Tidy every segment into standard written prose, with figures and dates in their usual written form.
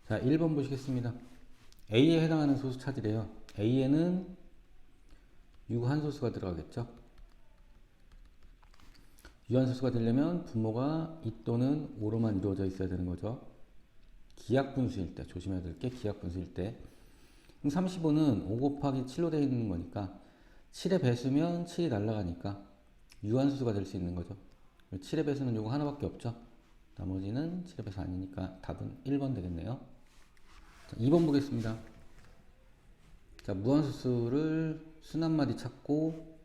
자, 1번 보시겠습니다. A에 해당하는 소수 찾으래요. A에는 유한소수가 들어가겠죠. 유한소수가 되려면 분모가 2 또는 5로만 이루어져 있어야 되는 거죠. 기하분수일 때, 조심해야 될 게 기하분수일 때. 그럼 35는 5 곱하기 7로 되어 있는 거니까 7의 배수면 7이 날아가니까 유한소수가 될 수 있는 거죠. 7의 배수는 요거 하나밖에 없죠. 나머지는 7의 배수 아니니까 답은 1번 되겠네요. 자, 2번 보겠습니다. 자, 무한소수를 순한마디 찾고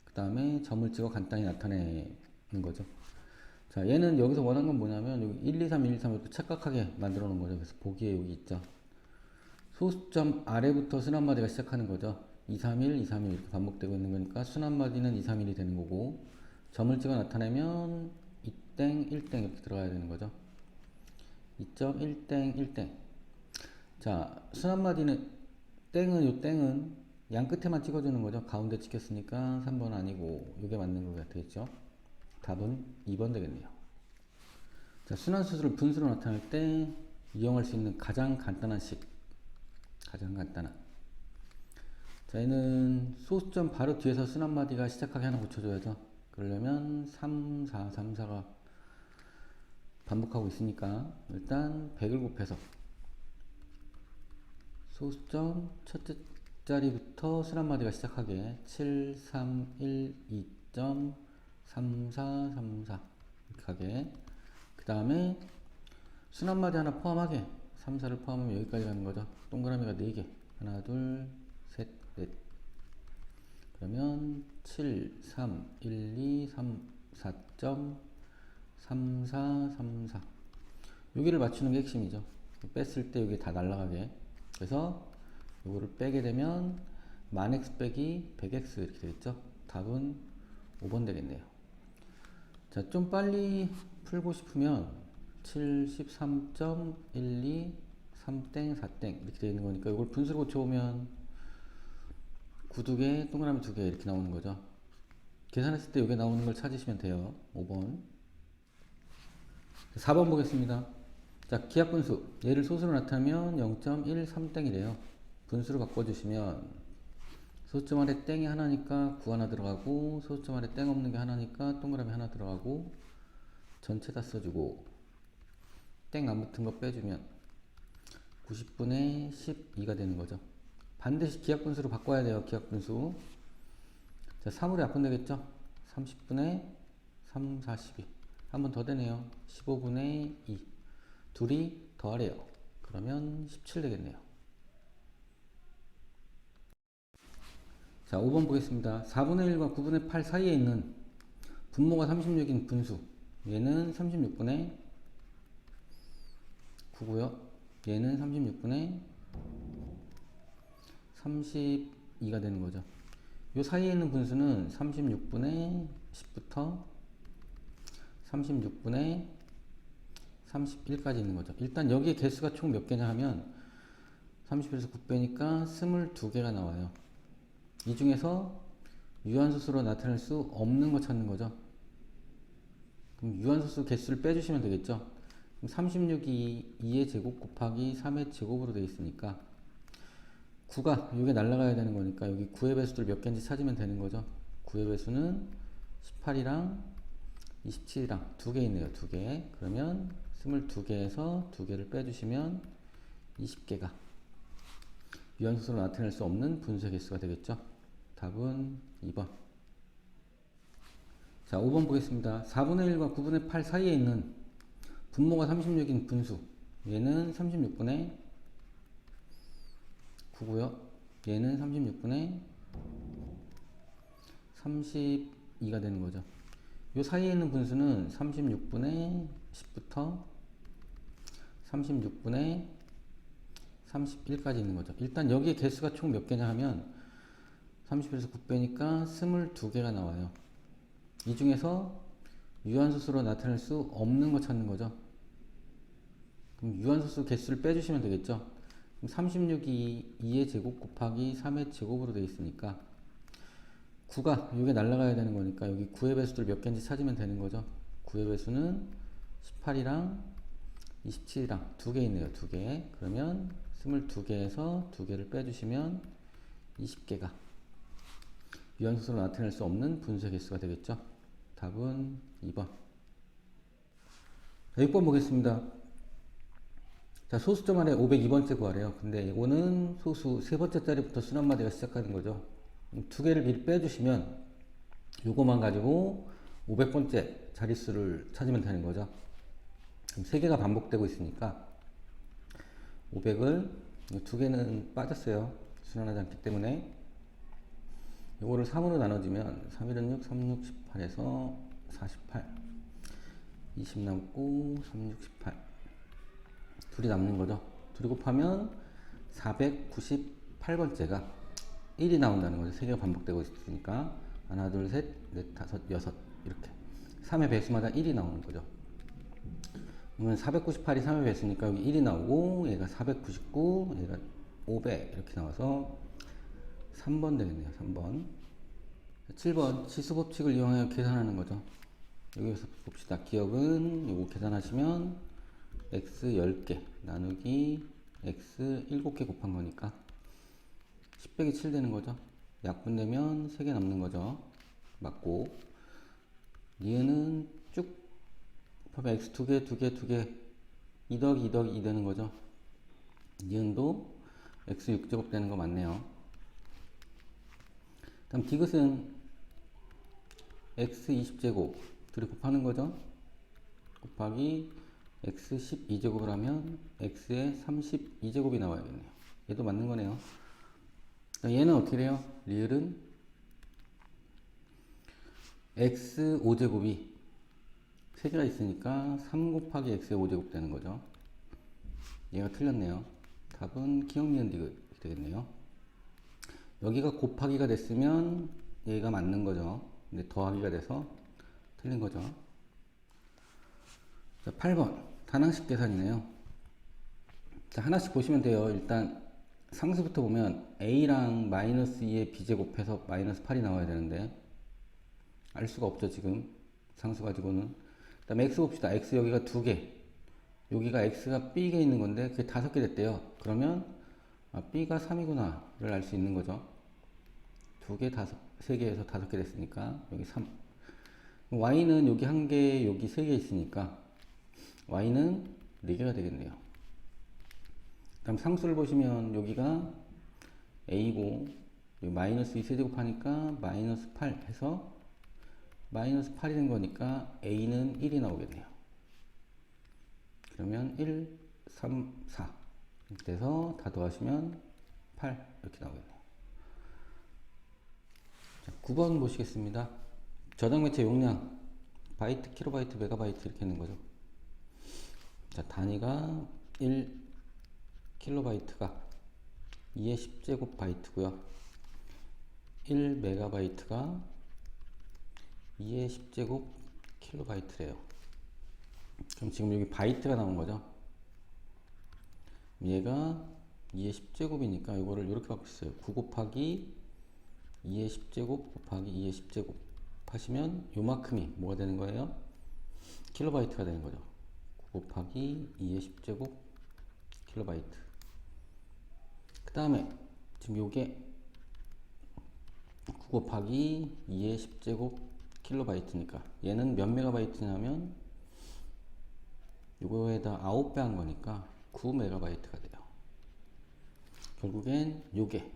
그 다음에 점을 찍어 간단히 나타내는 거죠. 자, 얘는 여기서 원하는 건 뭐냐면 여기 1, 2, 3, 1, 2, 3 이렇게 착각하게 만들어 놓은 거죠. 그래서 보기에 여기 있죠. 소수점 아래부터 순한마디가 시작하는 거죠. 2, 3, 1, 2, 3, 1 이렇게 반복되고 있는 거니까 순한마디는 2, 3, 1이 되는 거고 점을 찍어 나타내면 2땡, 1땡 이렇게 들어가야 되는 거죠. 2.1땡, 1땡. 자, 순한마디는 땡은 요 땡은 양 끝에만 찍어주는 거죠. 가운데 찍혔으니까 3번 아니고 이게 맞는 거 되겠죠. 답은 2번 되겠네요. 자, 순환수수를 분수로 나타낼 때 이용할 수 있는 가장 간단한 식. 가장 간단한. 자, 얘는 소수점 바로 뒤에서 순한마디가 시작하게 하나 고쳐줘야죠. 그러려면 3, 4, 3, 4가 반복하고 있으니까 일단 100을 곱해서 소수점 첫째 자리부터 순한마디가 시작하게 7, 3, 1, 2점 3, 4, 3, 4 이렇게 하게 그 다음에 순한마디 하나 포함하게 3, 4를 포함하면 여기까지 가는 거죠. 동그라미가 4개 하나, 둘, 셋, 넷 그러면 7, 3, 1, 2, 3, 4점 3, 4, 3, 4 여기를 맞추는 게 핵심이죠. 뺐을 때 여기 다 날아가게 그래서 이거를 빼게 되면 만x 빼기 100x 이렇게 되겠죠. 답은 5번 되겠네요. 자, 좀 빨리 풀고 싶으면 73.12 3땡 4땡 이렇게 되어 있는 거니까 이걸 분수로 고쳐오면 9 2개 동그라미 2개 이렇게 나오는 거죠. 계산했을 때 여기 나오는 걸 찾으시면 돼요. 5번. 4번 보겠습니다. 자, 기하분수 얘를 소수로 나타내면 0.13땡이래요. 분수로 바꿔주시면 소수점 아래 땡이 하나니까 9 하나 들어가고 소수점 아래 땡 없는 게 하나니까 동그라미 하나 들어가고 전체 다 써주고 땡 안 붙은 거 빼주면 90분의 12가 되는 거죠. 반드시 기하분수로 바꿔야 돼요. 기하분수. 자, 3으로 약분되겠죠. 30분의 3, 42 한 번 더 되네요. 15분의 2 둘이 더하래요. 그러면 17 되겠네요. 자, 5번 보겠습니다. 4분의 1과 9분의 8 사이에 있는 분모가 36인 분수 얘는 36분의 9고요. 얘는 36분의 32가 되는 거죠. 요 사이에 있는 분수는 36분의 10부터 36분의 31까지 있는 거죠. 일단 여기에 개수가 총 몇 개냐 하면 30에서 9빼니까 22개가 나와요. 이 중에서 유한소수로 나타낼 수 없는 거 찾는 거죠. 그럼 유한소수 개수를 빼주시면 되겠죠. 그럼 36이 2의 제곱 곱하기 3의 제곱으로 되어 있으니까 9가 여기 날라가야 되는 거니까 여기 9의 배수들 몇 개인지 찾으면 되는 거죠. 9의 배수는 18이랑 27이랑 2개 있네요. 2개. 그러면 22개에서 2개를 빼주시면 20개가 유한소수로 나타낼 수 없는 분수의 개수가 되겠죠. 답은 2번. 자, 5번 보겠습니다. 4분의 1과 9분의 8 사이에 있는 분모가 36인 분수 얘는 36분의 9고요. 얘는 36분의 32가 되는 거죠. 요 사이에 있는 분수는 36분의 10부터 36분의 31까지 있는 거죠. 일단 여기에 개수가 총 몇 개냐 하면 30에서 9빼니까 22개가 나와요. 이 중에서 유한소수로 나타낼 수 없는 거 찾는 거죠. 그럼 유한소수 개수를 빼주시면 되겠죠. 그럼 36이 2의 제곱 곱하기 3의 제곱으로 되어 있으니까 9가 여기 날아가야 되는 거니까 여기 9의 배수들 몇 개인지 찾으면 되는 거죠. 9의 배수는 18이랑 27이랑 두 개 있네요. 두 개. 그러면 22개에서 두 개를 빼주시면 20개가 유한수소로 나타낼 수 없는 분수의 개수가 되겠죠. 답은 2번. 6번 보겠습니다. 자, 소수점 안에 502번째 구하래요. 근데 이거는 소수 세 번째 자리부터 순환마디가 시작하는 거죠. 두 개를 미리 빼주시면 요거만 가지고 500번째 자릿수를 찾으면 되는 거죠. 그럼 세 개가 반복되고 있으니까 500을 두 개는 빠졌어요. 순환하지 않기 때문에 요거를 3으로 나눠주면 3, 1은 6, 3, 6, 18에서 48 20 남고 3, 6, 18 둘이 남는 거죠. 둘이 곱하면 498번째가 1이 나온다는 거죠. 세 개가 반복되고 있으니까 하나, 둘, 셋, 넷, 다섯, 여섯 이렇게 3의 배수마다 1이 나오는 거죠. 그러면 498이 3의 배수니까 여기 1이 나오고 얘가 499, 얘가 500 이렇게 나와서 3번 되겠네요. 3번. 7번 치수법칙을 이용하여 계산하는 거죠. 여기서 봅시다. 기억은 이거 계산하시면 x 10개 나누기 x 7개 곱한 거니까 10 빼기 7 되는 거죠. 약분되면 3개 남는 거죠. 맞고 니은은 쭉 곱하면 x 2개 2개 2개 2 더하기 2 더하기 2 되는 거죠. 니은도 x 6제곱 되는 거 맞네요. 다음 디귿은 x 20제곱 둘이 곱하는 거죠. 곱하기 x 12제곱을 하면 x의 32제곱이 나와야겠네요. 얘도 맞는 거네요. 얘는 어떻게 돼요? 리을은 x 5제곱이 3개가 있으니까 3 곱하기 x의 5제곱 되는 거죠. 얘가 틀렸네요. 답은 기억 니은 디귿이 되겠네요. 여기가 곱하기가 됐으면 얘가 맞는 거죠. 근데 더하기가 돼서 틀린 거죠. 자, 8번 단항식 계산이네요. 자, 하나씩 보시면 돼요. 일단 상수부터 보면 a랑 마이너스 2의 b제곱해서 마이너스 8이 나와야 되는데 알 수가 없죠. 지금 상수 가지고는. 그 다음에 x 봅시다. x 여기가 2개, 여기가 x가 b개 있는 건데 그게 5개 됐대요. 그러면 b가 3이구나 를 알 수 있는 거죠. 2개, 3개에서 5개 됐으니까 여기 3. y는 여기 1개, 여기 3개 있으니까 y는 4개가 되겠네요. 다음 상수를 보시면 여기가 a고 여기 마이너스 2 세제곱 하니까 마이너스 8 해서 마이너스 8이 된 거니까 a는 1이 나오겠네요. 그러면 1, 3, 4 이렇게 돼서 다 더하시면 8 이렇게 나오겠네요. 자, 9번 보시겠습니다. 저장 매체 용량 바이트, 킬로바이트, 메가바이트 이렇게 있는 거죠. 자, 단위가 1 킬로바이트가 2의 10제곱 바이트고요. 1 메가바이트가 2의 10제곱 킬로바이트래요. 그럼 지금 여기 바이트가 나온 거죠. 얘가 2의 10제곱이니까 이거를 이렇게 바꿀 수 있어요. 9 곱하기 2의 10제곱 곱하기 2의 10제곱 하시면 요만큼이 뭐가 되는 거예요? 킬로바이트가 되는 거죠. 9 곱하기 2의 10제곱 킬로바이트. 그 다음에 지금 요게 9 곱하기 2의 10제곱 킬로바이트니까 얘는 몇 메가바이트냐면 요거에다 9배 한 거니까 9 메가바이트가 돼요. 결국엔 요게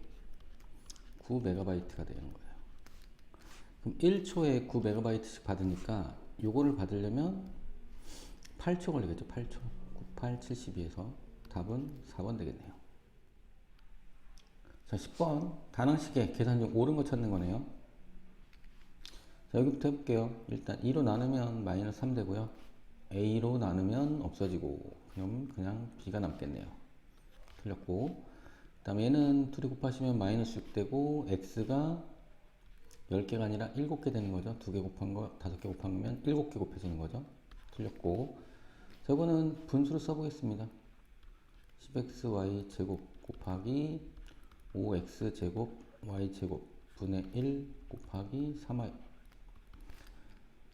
9 메가바이트가 되는 거예요. 그럼 1초에 9 메가바이트씩 받으니까 요거를 받으려면 8초 걸리겠죠. 8초. 98, 72에서 답은 4번 되겠네요. 자, 10번 단항식의 계산 중 옳은 거 찾는 거네요. 자, 여기부터 해볼게요. 일단 2로 나누면 마이너스 3 되고요. a로 나누면 없어지고 그럼 그냥 b가 남겠네요. 틀렸고, 그 다음에 얘는 둘이 곱하시면 마이너스 6 되고 x가 10개가 아니라 7개 되는 거죠. 2개 곱한 거 5개 곱한 거면 7개 곱해지는 거죠. 틀렸고, 자, 이거는 분수로 써보겠습니다. 10xy 제곱 곱하기 5x 제곱 y 제곱 분의 1 곱하기 3y.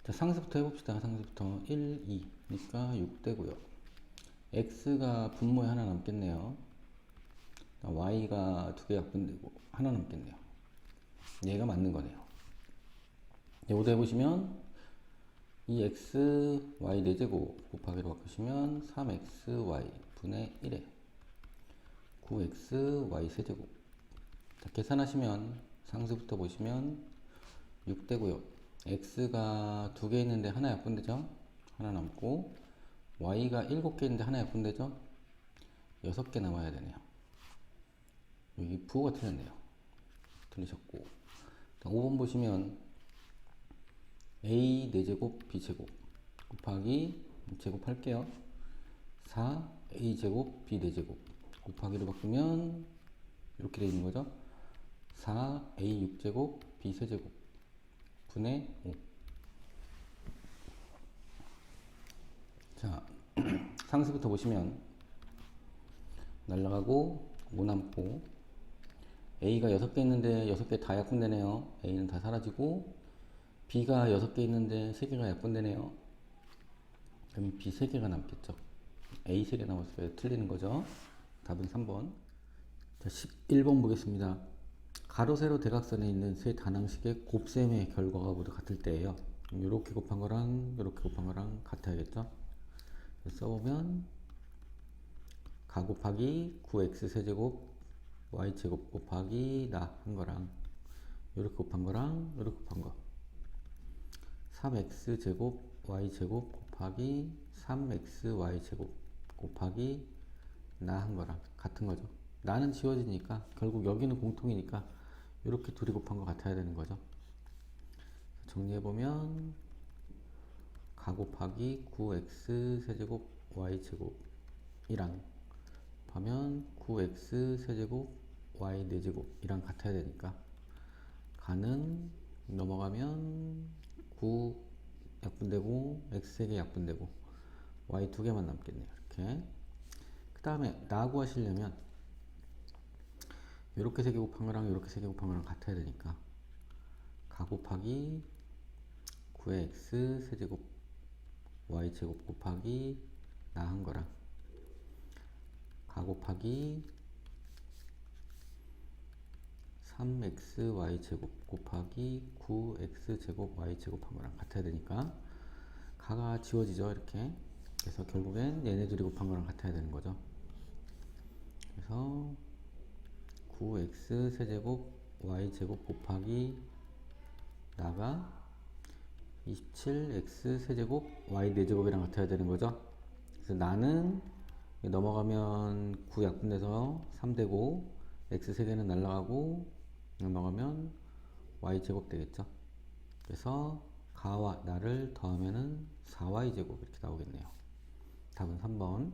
자, 상수부터 해봅시다. 상수부터 1, 2니까 6 되고요. x가 분모에 하나 남겠네요. y가 두 개 약분되고 하나 남겠네요. 얘가 맞는 거네요. 여기도 해보시면 이 x y 4제곱 곱하기로 바꾸시면 3xy 분의 1에 9xy 세제곱. 자, 계산하시면 상수부터 보시면 6되고요. x가 두 개 있는데 하나 약분되죠? 하나 남고 y가 7개 있는데 하나 약분되죠? 6개 남아야 되네요. 여기 부호가 틀렸네요. 틀리셨고 5번 보시면 a 4제곱 b제곱 곱하기 제곱할게요. 4a제곱 b 4제곱 곱하기로 바꾸면 이렇게 되어 있는 거죠. 4a 6제곱 b 세제곱 분의 5. 자, 상수부터 보시면 날라가고 5 남고 a가 6개 있는데 6개 다 약분되네요. a는 다 사라지고 b가 6개 있는데 3개가 약분되네요. 그럼 b 3개가 남겠죠. a 3개 남았을 때 틀리는 거죠. 답은 3번. 자, 11번 보겠습니다. 가로 세로 대각선에 있는 세 단항식의 곱셈의 결과가 모두 같을 때예요. 이렇게 곱한 거랑 이렇게 곱한 거랑 같아야겠죠. 써보면 가 곱하기 9x 세제곱 y제곱 곱하기 나 한 거랑 이렇게 곱한 거랑 이렇게 곱한 거 3x 제곱 y제곱 곱하기 3xy 제곱 곱하기 나 한 거랑 같은 거죠. 나는 지워지니까 결국 여기는 공통이니까 이렇게 둘이 곱한 거 같아야 되는 거죠. 정리해보면 가 곱하기 9x 세제곱 y제곱 이랑 하면 9x 세제곱 y 4제곱 이랑 같아야 되니까 가는 넘어가면 9 약분되고 x 3개 약분되고 y 2개만 남겠네요. 이렇게 그 다음에 나 구하시려면 이렇게 3개 곱한 거랑 이렇게 3개 곱한 거랑 같아야 되니까 가 곱하기 9의 x 세제곱 y제곱 곱하기 나 한 거랑 가 곱하기 3xy제곱 곱하기 9x제곱 y제곱 한 거랑 같아야 되니까 가가 지워지죠. 이렇게 그래서 결국엔 얘네 둘이 곱한 거랑 같아야 되는 거죠. 그래서 9x 세제곱 y제곱 곱하기 나가 27x 세제곱 y 4제곱이랑 같아야 되는 거죠. 그래서 나는 넘어가면 9 약분돼서 3되고 x 3개는 날라가고 넘어가면 y제곱 되겠죠. 그래서 가와 나를 더하면은 4y제곱 이렇게 나오겠네요. 답은 3번.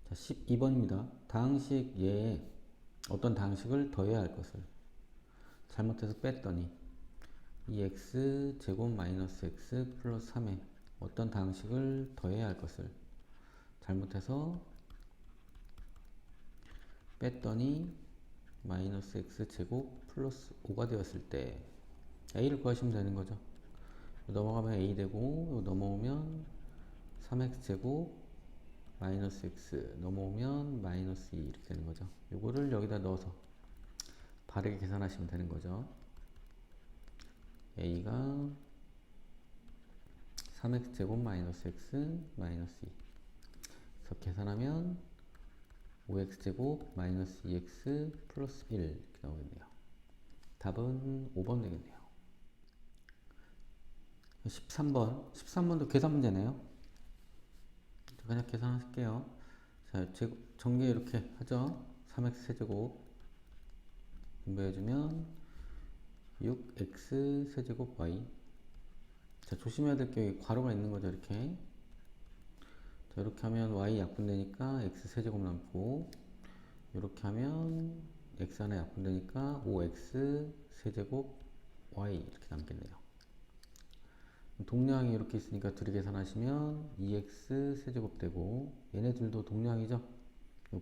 자, 12번입니다. 다항식 예에 어떤 다항식을 더해야 할 것을 잘못해서 뺐더니 이 x 제곱 마이너스 x 플러스 3에 어떤 다항식을 더해야 할 것을 잘못해서 뺐더니 마이너스 x 제곱 플러스 5가 되었을 때 a를 구하시면 되는 거죠. 넘어가면 a 되고 넘어오면 3x 제곱 마이너스 x 넘어오면 마이너스 2 이렇게 되는 거죠. 요거를 여기다 넣어서 바르게 계산하시면 되는 거죠. a가 3x 제곱 마이너스 x 마이너스 2 그래서 계산하면 5x 제곱 마이너스 2x 플러스 1 이렇게 나오겠네요. 답은 5번 되겠네요. 13번도 계산 문제네요. 그냥 계산할게요. 자, 전개 이렇게 하죠. 3x 세제곱 분배해주면 6x 세제곱 y. 자, 조심해야 될 게 괄호가 있는 거죠. 이렇게. 자, 이렇게 하면 y 약분되니까 x 세제곱 남고, 이렇게 하면 x 하나 약분되니까 5x 세제곱 y 이렇게 남겠네요. 동량이 이렇게 있으니까 둘이 계산하시면 2x 세제곱 되고, 얘네들도 동량이죠.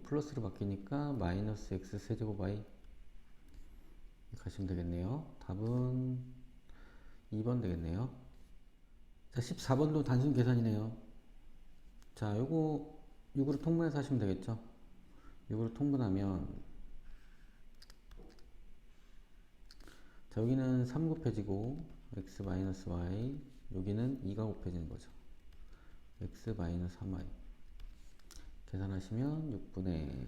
플러스로 바뀌니까 마이너스 x 세제곱 y 가시면 되겠네요. 답은 2번 되겠네요. 자, 14번도 단순 계산이네요. 자, 요거 6으로 통분해서 하시면 되겠죠. 6으로 통분하면, 자, 여기는 3 곱해지고 x 마이너스 y, 여기는 2가 곱해지는 거죠. x 마이너스 3y 계산하시면 6분의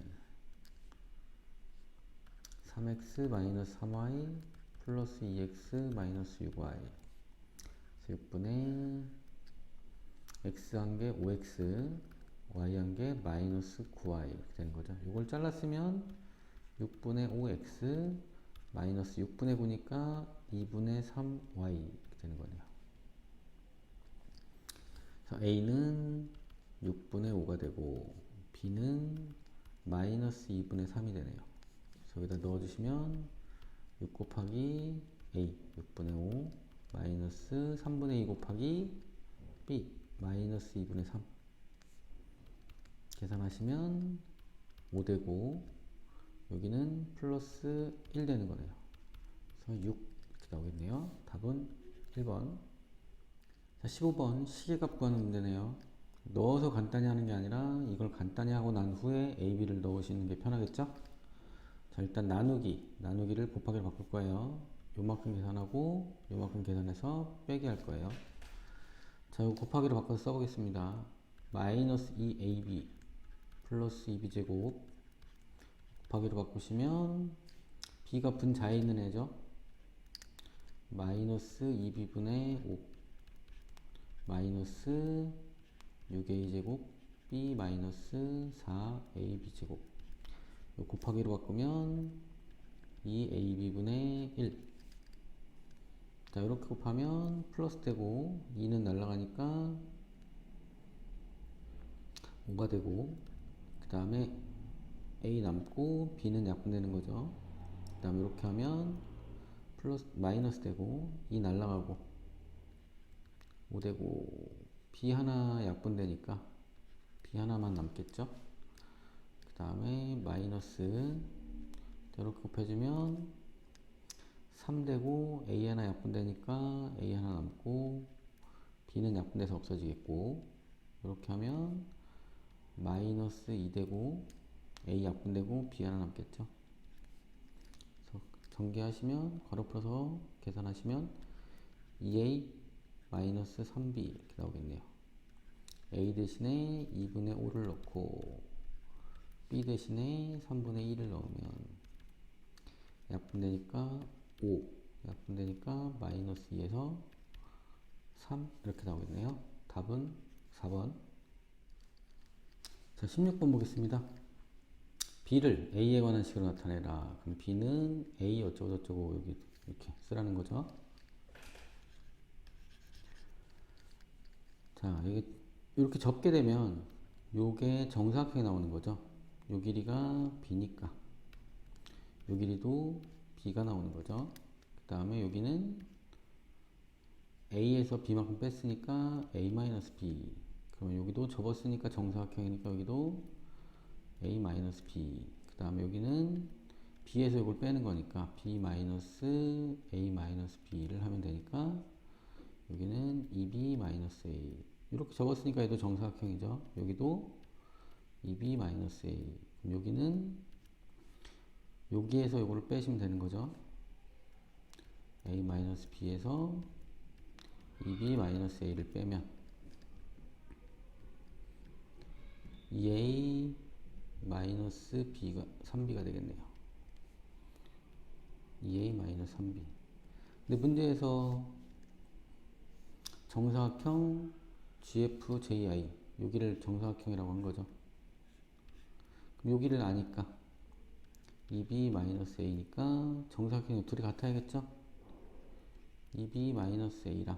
3x 마이너스 3y 플러스 2x 마이너스 6y, 6분의 x 한 개 5x, y 한 개 마이너스 9y 이렇게 되는 거죠. 이걸 잘랐으면 6분의 5x 마이너스 6분의 9니까 2분의 3y 이렇게 되는 거네요. 그래서 a는 6분의 5가 되고 b는 마이너스 2분의 3이 되네요. 그래서 여기다 넣어주시면 6 곱하기 a 6분의 5 마이너스 3분의 2 곱하기 b 마이너스 2분의 3 계산하시면 5 되고 여기는 플러스 1 되는 거네요. 그래서 6 이렇게 나오겠네요. 답은 1번. 자, 15번 시계값 구하는 문제네요. 넣어서 간단히 하는 게 아니라 이걸 간단히 하고 난 후에 a, b를 넣으시는 게 편하겠죠? 자, 일단 나누기를 곱하기로 바꿀 거예요. 요만큼 계산하고 요만큼 계산해서 빼기 할 거예요. 자, 이거 곱하기로 바꿔서 써보겠습니다. 마이너스 2ab 플러스 2b제곱 곱하기로 바꾸시면 b가 분자에 있는 애죠. 마이너스 2b분의 5 마이너스 6a제곱 b 마이너스 4ab제곱 곱하기로 바꾸면 2ab분의 1. 자, 이렇게 곱하면 플러스 되고 2는 날라가니까 5가 되고 그 다음에 a 남고 b는 약분되는 거죠. 그 다음에 이렇게 하면 플러스 마이너스 되고 2 날라가고 5 되고 b 하나 약분되니까 b 하나만 남겠죠. 그 다음에 마이너스 이렇게 곱해주면 3 되고 a 하나 약분되니까 a 하나 남고 b는 약분돼서 없어지겠고 이렇게 하면 마이너스 2 되고 a 약분되고 b 하나 남겠죠. 그래서 전개하시면 괄호 풀어서 계산하시면 2a 마이너스 3b 이렇게 나오겠네요. a 대신에 2분의 5를 넣고 b 대신에 3분의 1을 넣으면 약분되니까 5 약분되니까 마이너스 2에서 3 이렇게 나오겠네요. 답은 4번. 자, 16번 보겠습니다. b를 a에 관한 식으로 나타내라. 그럼 b는 a 어쩌고 저쩌고 여기 이렇게 쓰라는 거죠. 자, 이게 이렇게 접게 되면 요게 정사각형이 나오는 거죠. 요 길이가 b니까 요 길이도 b가 나오는 거죠. 그 다음에 여기는 a에서 b만큼 뺐으니까 a-b. 그러면 여기도 접었으니까 정사각형이니까 여기도 a-b. 그 다음에 여기는 b에서 이걸 빼는 거니까 b-a-b를 하면 되니까 여기는 2b-a. 이렇게 접었으니까 얘도 정사각형이죠. 여기도 2b-a. 그럼 여기는 여기에서 이거를 빼시면 되는 거죠. a-b에서 2b-a를 빼면 2a-b가 3b가 되겠네요. 2a-3b. 근데 문제에서 정사각형 GFJI 여기를 정사각형이라고 한 거죠. 그럼 여기를 아니까 2b-a니까 정사각형이 둘이 같아야겠죠? 2b-a랑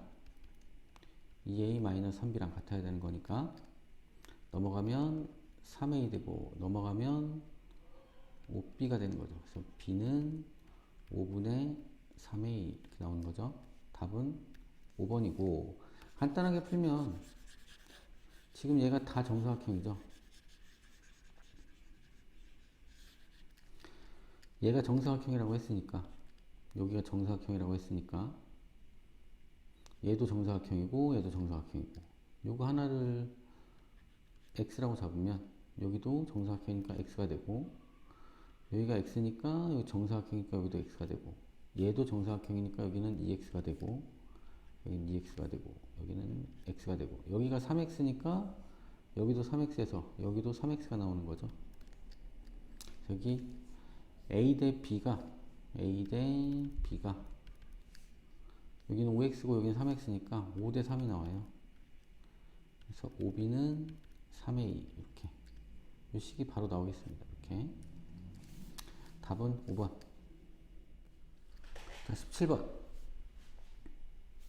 2a-3b랑 같아야 되는 거니까 넘어가면 3a 되고 넘어가면 5b가 되는 거죠. 그래서 b는 5분의 3a 이렇게 나오는 거죠. 답은 5번이고 간단하게 풀면 지금 얘가 다 정사각형이죠. 얘가 정사각형이라고 했으니까 여기가 정사각형이라고 했으니까 얘도 정사각형이고 얘도 정사각형이고 요거 하나를 x라고 잡으면 여기도 정사각형이니까 x가 되고, 여기가 x니까 여기 정사각형이니까 여기도 x가 되고, 얘도 정사각형이니까 여기는 2x가 되고, 여기는 2x가 되고, 여기는 x가 되고, 여기가 3x니까 여기도 3x에서 여기도 3x가 나오는 거죠. 여기 a 대 b가 여기는 5x고 여기는 3x니까 5 대 3이 나와요. 그래서 5b는 3의 2 이렇게 이 식이 바로 나오겠습니다. 이렇게 답은 5번. 자, 17번.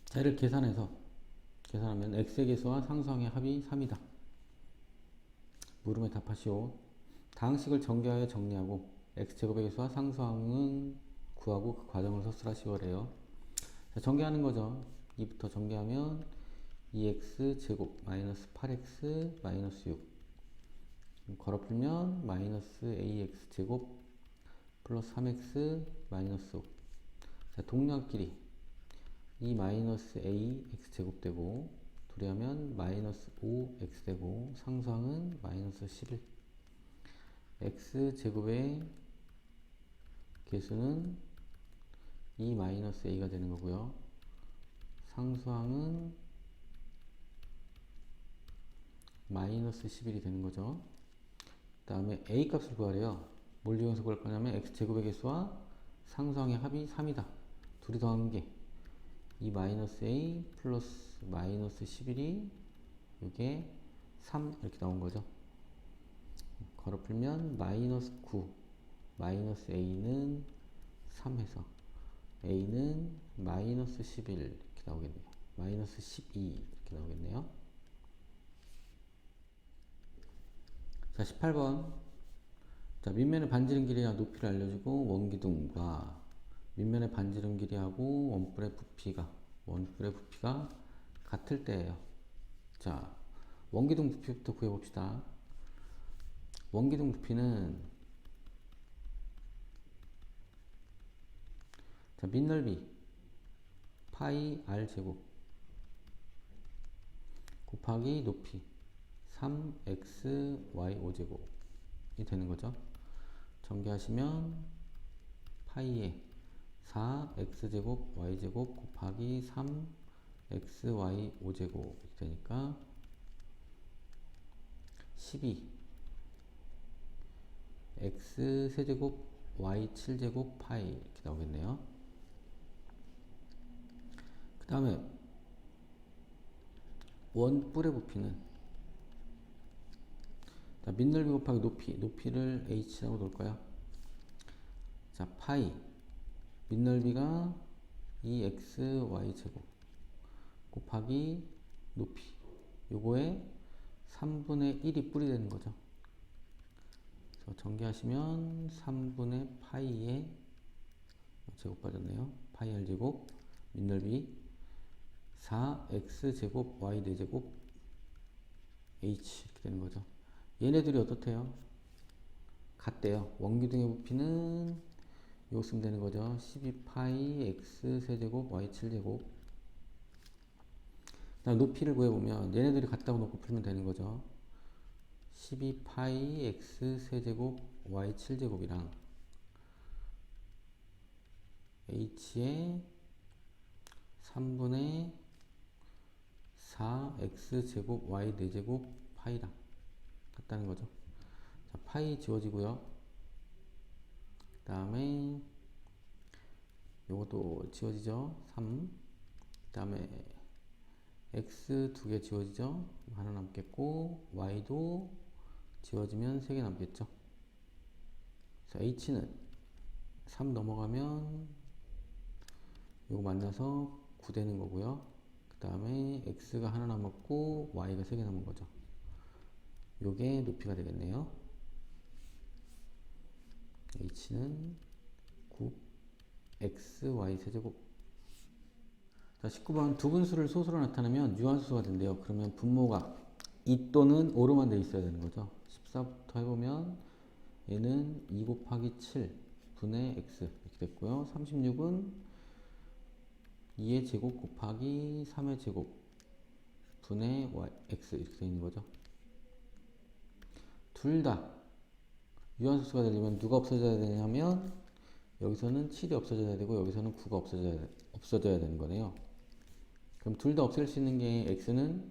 자, 이를 계산하면 x의 개수와 상수항의 합이 3이다. 물음에 답하시오. 다항식을 전개하여 정리하고 x제곱의 개수와 상수항은 구하고 그 과정을 서술하시오래요. 자, 전개하는 거죠. 2부터 전개하면 2x 제곱 마이너스 8x 마이너스 6 걸어 풀면 마이너스 ax 제곱 플러스 3x 마이너스 5. 자, 동량끼리 이 마이너스 a x 제곱 되고 둘이 하면 마이너스 5x 되고 상수항은 마이너스 11. x 제곱의 개수는 이 마이너스 a가 되는 거고요. 상수항은 마이너스 11이 되는 거죠. 그 다음에 a 값을 구하래요. 뭘 이용해서 구할 거냐면 x제곱의 개수와 상수항의 합이 3이다. 둘이 더한 게 이 마이너스 a 플러스 마이너스 11이 이게 3 이렇게 나온 거죠. 걸어 풀면 마이너스 9 마이너스 a는 3 해서 a는 마이너스 11 이렇게 나오겠네요. 마이너스 12 이렇게 나오겠네요. 자, 18번. 자, 밑면의 반지름 길이와 높이를 알려주고 원기둥과 밑면의 반지름 길이하고 원뿔의 부피가 같을 때예요. 자, 원기둥 부피부터 구해봅시다. 원기둥 부피는 자, 밑넓이 파이 r 제곱 곱하기 높이 3x y 5제곱이 되는 거죠. 전개하시면 파이에 4x제곱 y제곱 곱하기 3xy 5제곱 이렇게 되니까 12 x 세제곱 y 7제곱 파이 이렇게 나오겠네요. 그 다음에 원뿔의 부피는 자, 밑넓이 곱하기 높이를 h라고 놓을까요? 자, 파이 밑넓이가 2xy 제곱 곱하기 높이 요거에 3분의 1이 뿔이 되는 거죠. 그래서 전개하시면 3분의 파이에 제곱 빠졌네요. 파이 r 제곱 밑넓이 4x 제곱 y 4제곱 h 이렇게 되는 거죠. 얘네들이 어떻대요? 같대요. 원기둥의 부피는 요거 쓰면 되는 거죠. 12파이 x 세제곱 y 7제곱. 그다음 높이를 구해보면 얘네들이 같다고 놓고 풀면 되는 거죠. 12파이 x 세제곱 y 7제곱이랑 h의 3분의 4x 제곱 y 4제곱 파이랑 같다는 거죠. 자, 파이 지워지고요. 그 다음에 요것도 지워지죠. 3. 그 다음에 x 2개 지워지죠. 하나 남겠고 y도 지워지면 3개 남겠죠. 자, h는 3 넘어가면 요거 만나서 9 되는 거고요. 그 다음에 x가 하나 남았고 y가 3개 남은 거죠. 요게 높이가 되겠네요. h는 9 xy 세제곱. 자, 19번 두 분수를 소수로 나타내면 유한수가 된대요. 그러면 분모가 이 또는 5로만 돼 있어야 되는 거죠. 14부터 해보면 얘는 2 곱하기 7 분의 x 이렇게 됐고요. 36은 2의 제곱 곱하기 3의 제곱 분의 y, x 이렇게 되어 있는 거죠. 둘 다 유한소수가 되려면 누가 없어져야 되냐면 여기서는 7이 없어져야 되고 여기서는 9가 없어져야 되는 거네요. 그럼 둘 다 없앨 수 있는 게 x는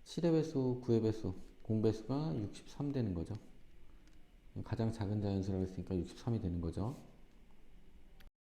7의 배수, 9의 배수, 공배수가 63 되는 거죠. 가장 작은 자연수라고 했으니까 63이 되는 거죠.